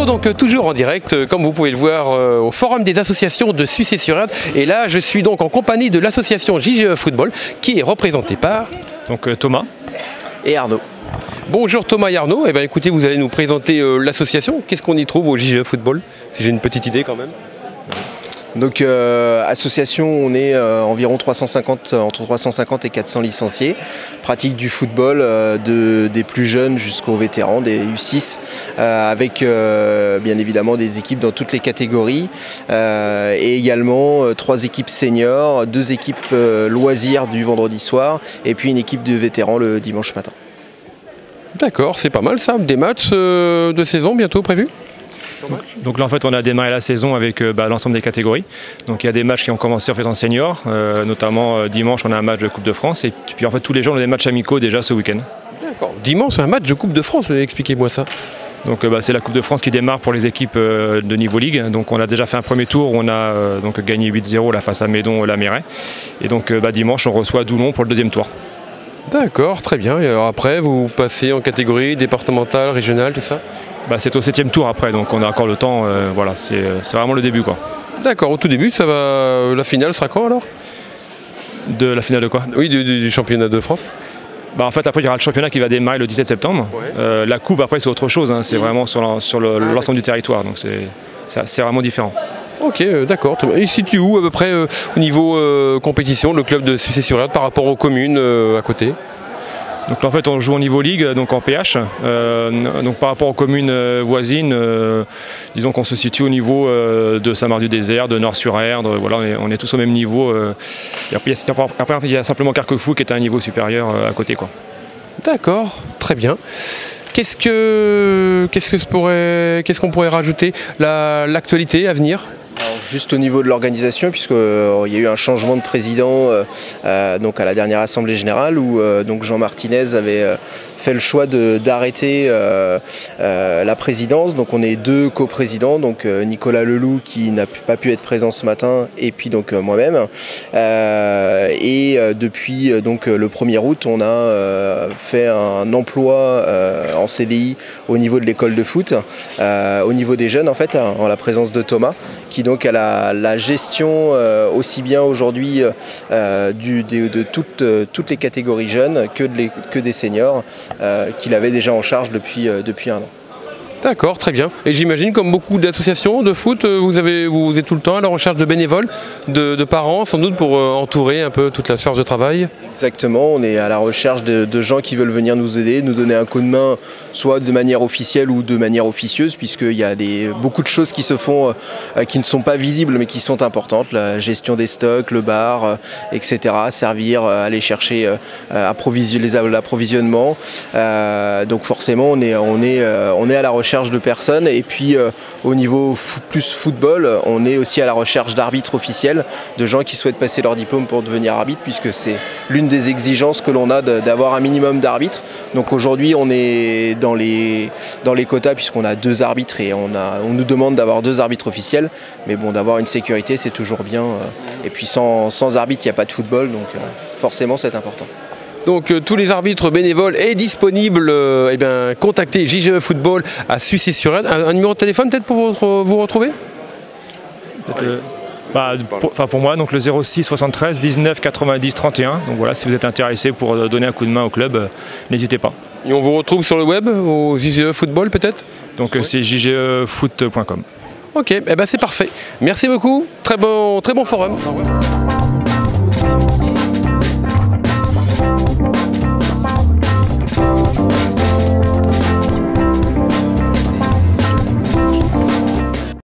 donc toujours en direct, comme vous pouvez le voir, au Forum des associations de Sucy-sur-Erdre. Et là, je suis donc en compagnie de l'association JGE Football, qui est représentée par... Donc Thomas. Et Arnaud. Bonjour Thomas et Arnaud. Eh bien, écoutez, vous allez nous présenter l'association. Qu'est-ce qu'on y trouve au JGE Football? Si j'ai une petite idée quand même. Donc association, on est environ 350, entre 350 et 400 licenciés. Pratique du football des plus jeunes jusqu'aux vétérans, des U6, avec bien évidemment des équipes dans toutes les catégories. Et également 3 équipes seniors, 2 équipes loisirs du vendredi soir et puis une équipe de vétérans le dimanche matin. D'accord, c'est pas mal ça. Des matchs de saison bientôt prévus? Donc là en fait on a démarré la saison avec l'ensemble des catégories. Donc il y a des matchs qui ont commencé en faisant senior, notamment dimanche on a un match de Coupe de France et puis en fait tous les jours on a des matchs amicaux déjà ce week-end. D'accord. Dimanche un match de Coupe de France, expliquez-moi ça. Donc c'est la Coupe de France qui démarre pour les équipes de niveau Ligue. Donc on a déjà fait un premier tour où on a donc gagné 8-0 face à Médon-la Mairie. Et donc dimanche on reçoit Doulon pour le deuxième tour. D'accord, très bien. Et alors après vous passez en catégorie départementale, régionale, tout ça? C'est au 7e tour après, donc on a encore le temps, voilà, c'est vraiment le début quoi. D'accord, au tout début, ça va. La finale sera quand alors? De la finale de quoi? Oui, du championnat de France. En fait après il y aura le championnat qui va démarrer le 17 septembre. Ouais. La coupe après c'est autre chose, hein, c'est vraiment sur l'ensemble du territoire, donc c'est vraiment différent. Ok, d'accord. Il se situe où à peu près au niveau compétition, le club de Sucy-sur-Erdre par rapport aux communes à côté? Donc en fait on joue au niveau Ligue, donc en PH, donc par rapport aux communes voisines, disons qu'on se situe au niveau de Saint-Marc-du-Désert, de Nord-sur-Erdre, voilà, on est tous au même niveau. Et après il y a simplement Carquefou qui est à un niveau supérieur à côté, quoi. D'accord, très bien. Qu'est-ce qu'on pourrait rajouter? L'actualité à venir? Juste au niveau de l'organisation, puisqu'il y a eu un changement de président donc à la dernière Assemblée Générale où donc Jean Martinez avait fait le choix d'arrêter la présidence. Donc on est 2 coprésidents, donc Nicolas Leloup qui n'a pas pu être présent ce matin et puis donc moi-même. Et depuis donc le 1er août, on a fait un emploi en CDI au niveau de l'école de foot, au niveau des jeunes en fait, en la présence de Thomas, qui donc a la gestion aussi bien aujourd'hui de toutes les catégories jeunes que des seniors qu'il avait déjà en charge depuis 1 an. D'accord, très bien. Et j'imagine, comme beaucoup d'associations de foot, vous êtes tout le temps à la recherche de bénévoles, de parents, sans doute pour entourer un peu toute la charge de travail? Exactement, on est à la recherche de gens qui veulent venir nous aider, nous donner un coup de main, soit de manière officielle ou de manière officieuse, puisqu'il y a beaucoup de choses qui se font, qui ne sont pas visibles mais qui sont importantes, la gestion des stocks, le bar, etc., servir, aller chercher l'approvisionnement. Donc forcément on est à la recherche de personnes, et puis au niveau plus football, on est aussi à la recherche d'arbitres officiels, de gens qui souhaitent passer leur diplôme pour devenir arbitre, puisque c'est l'une des exigences que l'on a d'avoir un minimum d'arbitres. Donc aujourd'hui on est dans les quotas, puisqu'on a 2 arbitres et on nous demande d'avoir 2 arbitres officiels, mais bon, d'avoir une sécurité c'est toujours bien, et puis sans arbitre il n'y a pas de football, donc forcément c'est important. Donc tous les arbitres bénévoles et disponibles, contactez JGE Football à Sucy-sur-Erdre. Un numéro de téléphone peut-être pour vous retrouver? Pour moi, donc le 06 73 19 90 31. Donc voilà, si vous êtes intéressé pour donner un coup de main au club, n'hésitez pas. Et on vous retrouve sur le web, au JGE Football peut-être? Donc c'est jgefoot.com. Ok, c'est parfait. Merci beaucoup, très bon forum. Au revoir.